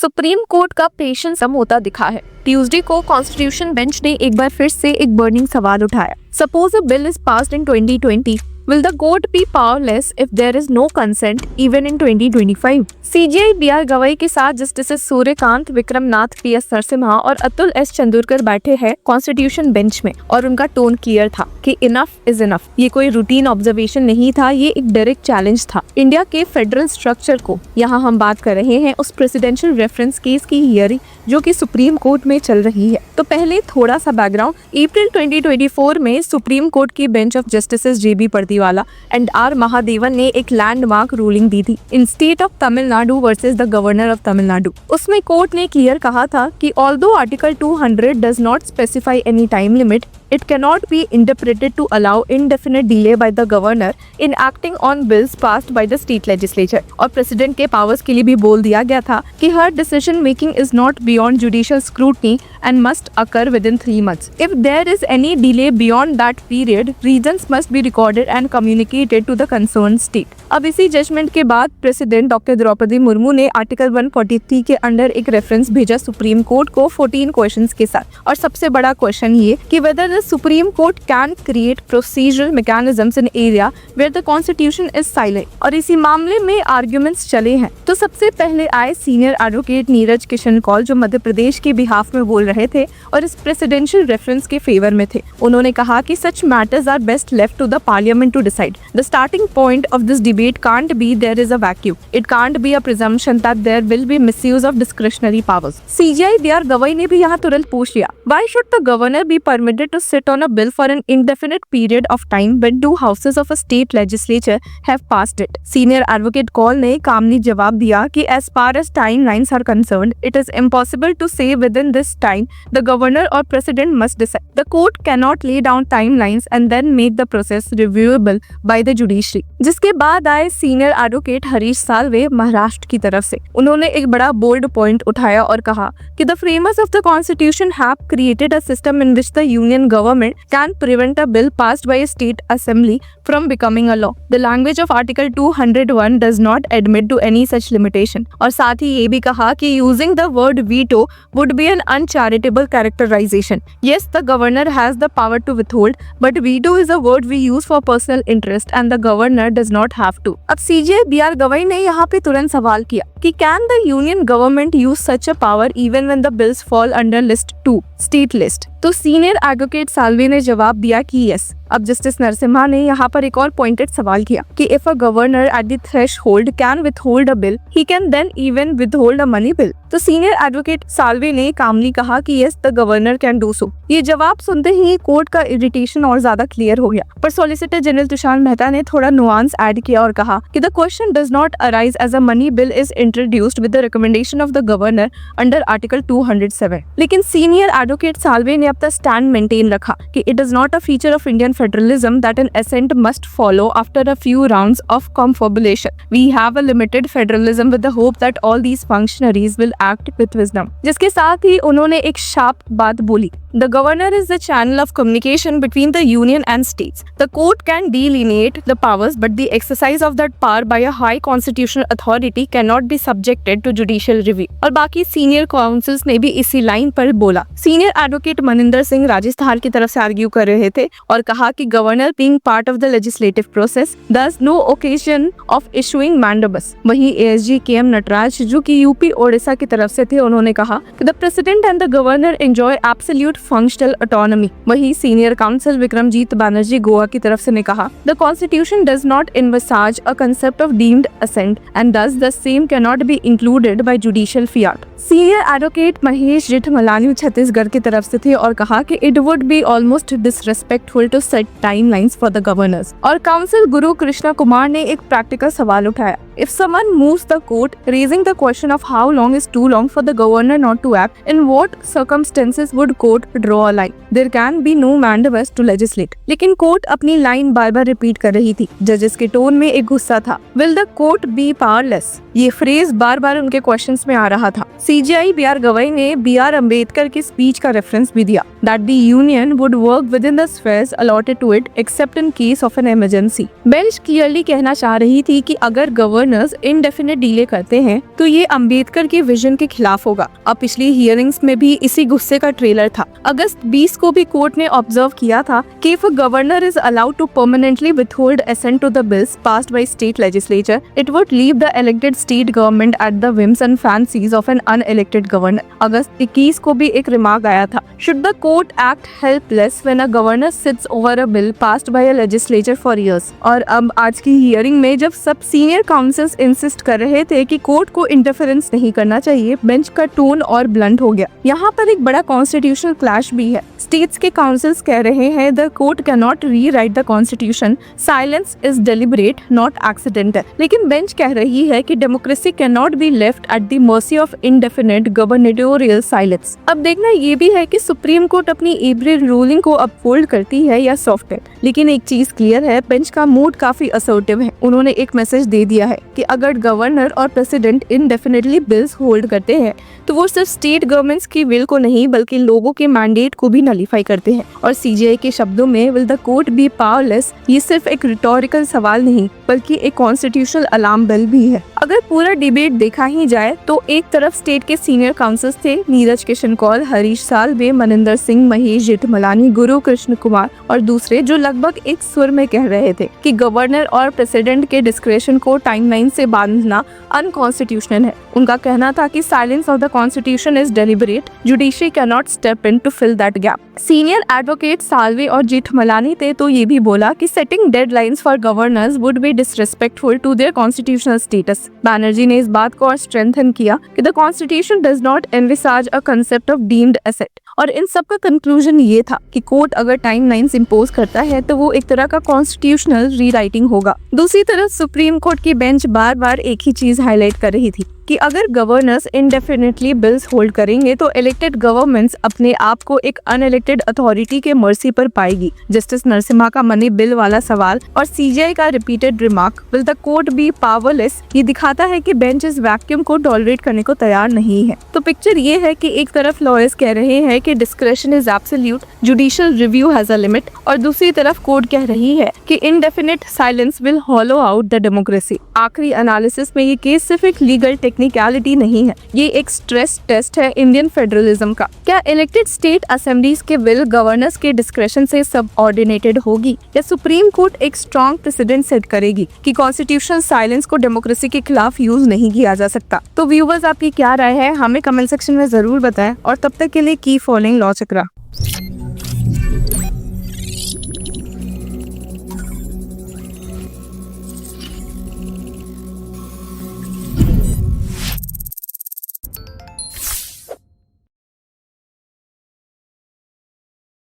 Supreme court का patience कम होता दिखा है। ट्यूसडे को कॉन्स्टिट्यूशन बेंच ने एक बार फिर से एक बर्निंग सवाल उठाया। Suppose a bill is passed in 2020, will the court be powerless if there is no consent even in 2025? CJI BR Gavai के साथ जस्टिस सूर्यकांत, विक्रमनाथ, पीएस नरसिम्हा और अतुल एस चंदूरकर बैठे हैं कॉन्स्टिट्यूशन बेंच में और उनका टोन क्लियर था कि इनफ इज इनफ। ये कोई रूटीन ऑब्जर्वेशन नहीं था, ये एक डायरेक्ट चैलेंज था इंडिया के फेडरल स्ट्रक्चर को। यहाँ हम बात कर रहे हैं उस प्रेसिडेंशियल रेफरेंस केस की हियरिंग जो कि सुप्रीम कोर्ट में चल रही है। तो पहले थोड़ा सा बैकग्राउंड। अप्रैल 2024 में सुप्रीम कोर्ट की bench of justice JB Pardiwala and R Mahadevan ने एक लैंडमार्क रूलिंग दी थी in state of Tamil Nadu versus the governor of Tamil Nadu. उसमें कोर्ट ने क्लियर कहा था कि although article 200 does not specify any time limit, it cannot be interpreted to allow indefinite delay by the governor in acting on bills passed by the state legislature। और president के powers के लिए भी बोल दिया गया था कि her decision making is not beyond judicial scrutiny and must occur within 3 months। If there is any delay beyond that period, reasons must be recorded and communicated to the concerned state। अब इसी judgement के बाद president doctor Draupadi Murmu ने article 143 के under एक reference भेजा supreme court को 14 questions के साथ। और सबसे बड़ा क्वेश्चन ये कि whether Supreme Court can create procedural mechanisms in area where the Constitution is silent। और इसी मामले में आर्ग्यूमेंट्स चले हैं। तो सबसे पहले आए सीनियर एडवोकेट नीरज किशन कौल, जो मध्य प्रदेश के बिहाफ में बोल रहे थे और इस प्रेसिडेंशियल रेफरेंस के फेवर में थे। उन्होंने कहा कि such matters are best left to the parliament to decide। The starting point of this debate can't be there is a vacuum। It can't be a presumption that there will be misuse of discretionary powers। CJI BR Gavai ने भी यहाँ तुरंत पूछ लिया, why should the governor be permitted to sit on a bill for an indefinite period of time when 2 houses of a state legislature have passed it? Senior advocate Kaul ने calmly जवाब दिया कि as far as timelines are concerned, it is impossible to say within this time the governor or president must decide। The court cannot lay down timelines and then make the process reviewable by the judiciary। जिसके बाद आए senior advocate Harish Salve Maharashtra की तरफ से। उन्होंने एक बड़ा bold point उठाया और कहा कि the framers of the constitution have created a system in which the union government can prevent a bill passed by a state assembly from becoming a law। The language of Article 201 does not admit to any such limitation। और साथ ही ये भी कहा कि using the word veto would be an uncharitable characterization। Yes, the governor has the power to withhold, but veto is a word we use for personal interest and the governor does not have to। अब CJI BR Gavai ने यहाँ पे तुरंत सवाल किया कि can the union government use such a power even when the bills fall under list 2 state list? तो senior advocate Salve ने जवाब दिया कि यस। अब जस्टिस नरसिम्हा ने यहाँ पर एक और पॉइंटेड सवाल किया कि if a governor at the threshold can withhold a bill, he can then even withhold a money bill. तो सीनियर एडवोकेट साल्वे ने कामली कहा कि yes, the governor can do so. ये जवाब सुनते ही कोर्ट का इरिटेशन और ज्यादा क्लियर हो गया। पर सॉलिसिटर जनरल तुषार मेहता ने थोड़ा नुआंस ऐड किया और कहा कि the question does not arise as a money bill is introduced with the recommendation of the governor under article 207। लेकिन सीनियर एडवोकेट साल्वे ने अपना स्टैंड मेंटेन रखा कि it is not a feature of Indian federalism that an assent must follow after a few rounds of confabulation। We have a limited federalism with the hope that all these functionaries will act with wisdom। जिसके साथ ही उन्होंने एक sharp बात बोली, The governor is the channel of communication between the union and states। The court can delineate the powers, but the exercise of that power by a high constitutional authority cannot be subjected to judicial review। और बाकी senior councils ने भी इसी line पर बोला। Senior advocate Maninder Singh Rajasthan की तरफ से आर्ग्यू कर रहे थे और कहा कि governor being part of the legislative process, thus no occasion of issuing mandamus। वहीं ASG KM नटराज, जो कि यूपी ओडिशा की तरफ से थे, उन्होंने कहा कि the president and the governor enjoy absolute functional autonomy। वहीं सीनियर काउंसिल विक्रमजीत बैनर्जी गोवा की तरफ से ने कहा the constitution does not envisage a concept of deemed assent and thus the same cannot be included by judicial fiat। Senior advocate Mahesh Jethmalani Chhattisgarh की तरफ से थे और कहा कि it would be almost disrespectful to set timelines for the governors। और council गुरु कृष्णा कुमार ने एक प्रैक्टिकल सवाल उठाया, if someone moves the court raising the question of how long is too long for the governor not to act, in what circumstances would court draw a line? There can be no mandamus to legislate। लेकिन court अपनी line बार बार repeat कर रही थी। जजेस के tone में एक गुस्सा था। Will the court be powerless? ये फ्रेज बार बार उनके क्वेश्चंस में आ रहा था। CJI BR गवई ने BR अम्बेडकर की स्पीच का रेफरेंस भी दिया that the union would work within the spheres allotted to it except in case of an emergency। Bench clearly कहना चाह रही थी कि अगर गवर्नर्स इनडेफिनेट डिले करते हैं तो ये अम्बेडकर के विजन के खिलाफ होगा। अब पिछली हियरिंग्स में भी इसी गुस्से का ट्रेलर था। अगस्त 20 को भी कोर्ट ने ऑब्जर्व किया था कि if a governor is allowed to permanently withhold assent to the bills passed by state legislature, it would leave the elected state government at the whims and fancies of an unelected governor। अगस्त 21 को भी एक remark आया था, Should the court act helpless when a governor sits over a bill passed by a legislature for years? और अब आज की hearing में जब सब सीनियर काउंसिल्स इंसिस्ट कर रहे थे कि कोर्ट को इंटरफेरेंस नहीं करना चाहिए, बेंच का टोन और ब्लंट हो गया। यहाँ पर एक बड़ा कॉन्स्टिट्यूशनल क्लैश भी है। स्टेट्स के काउंसिल्स कह रहे हैं the court cannot rewrite the constitution, silence is deliberate not accidental. लेकिन बेंच कह रही है कि democracy cannot be left at the mercy of indefinite gubernatorial silence. अब देखना ये भी है कि सुप्रीम कोर्ट अपनी अप्रैल रूलिंग को अपहोल्ड करती है या सॉफ्ट है। लेकिन एक चीज क्लियर है, बेंच का मूड काफी असर्टिव है। उन्होंने एक मैसेज दे दिया है कि अगर गवर्नर और प्रेसिडेंट इनडेफिनेटली बिल्स होल्ड करते हैं तो वो सिर्फ स्टेट गवर्नमेंट्स की विल को नहीं बल्कि लोगों के मैंडेट को भी नलीफाई करते हैं। और सीजीआई के शब्दों में will the court be powerless, ये सिर्फ एक रिटोरिकल सवाल नहीं बल्कि एक कॉन्स्टिट्यूशनल अलार्म बेल भी है। अगर पूरा डिबेट देखा ही जाए तो एक तरफ स्टेट के सीनियर काउंसिल्स थे, नीरज किशन कौल, हरीश साल्वे, मनिंदर सिंह, महेश जेठमलानी, गुरु कृष्ण कुमार, और दूसरे जो लगभग एक सुर में कह रहे थे कि गवर्नर और प्रेसिडेंट के डिस्क्रेशन को टाइमलाइन से बांधना अनकॉन्स्टिट्यूशनल है। उनका कहना था कि silence of the constitution is deliberate, judiciary can not step in to fill that gap. Senior advocate Salve और जेठमलानी थे तो ये भी बोला कि setting deadlines for governors would be disrespectful to their constitutional status. Banerjee ने इस बात को और स्ट्रेंथन किया कि the constitution does not envisage a concept of deemed assent. और इन सब का कंक्लूजन ये था कि कोर्ट अगर टाइमलाइंस इंपोज करता है तो वो एक तरह का कॉन्स्टिट्यूशनल रीराइटिंग होगा। दूसरी तरफ सुप्रीम कोर्ट की बेंच बार बार एक ही चीज हाईलाइट कर रही थी कि अगर गवर्नर्स इनडेफिनेटली बिल्स होल्ड करेंगे तो इलेक्टेड गवर्नमेंट्स अपने आप को एक अनइलेक्टेड अथॉरिटी के मर्सी पर पाएगी। जस्टिस नरसिम्हा का मनी बिल वाला सवाल और सीजीआई का repeated remark will the court be powerless, ये दिखाता है कि बेंच इस वैक्यूम को टॉलरेट करने को तैयार नहीं है। तो पिक्चर ये है कि एक तरफ लॉयर्स कह रहे हैं कि discretion is absolute, judicial review has a limit, और दूसरी तरफ कोर्ट कह रही है कि indefinite silence will hollow out the democracy. आखिरी एनालिसिस में ये केस सिर्फ एक लीगल टेक्निकलिटी नहीं है, ये एक स्ट्रेस टेस्ट है इंडियन फेडरलिज्म का। क्या इलेक्टेड स्टेट असेंबलीज के विल गवर्नर्स के डिस्क्रेशन से सबऑर्डिनेटेड होगी या सुप्रीम कोर्ट एक स्ट्रॉन्ग प्रेसिडेंट सेट करेगी कि कॉन्स्टिट्यूशनल साइलेंस को डेमोक्रेसी के खिलाफ यूज नहीं किया जा सकता? तो व्यूअर्स, आपकी क्या राय है हमें कमेंट सेक्शन में जरूर बताएं और तब तक के लिए कीप फॉलोइंग लॉ चक्रा।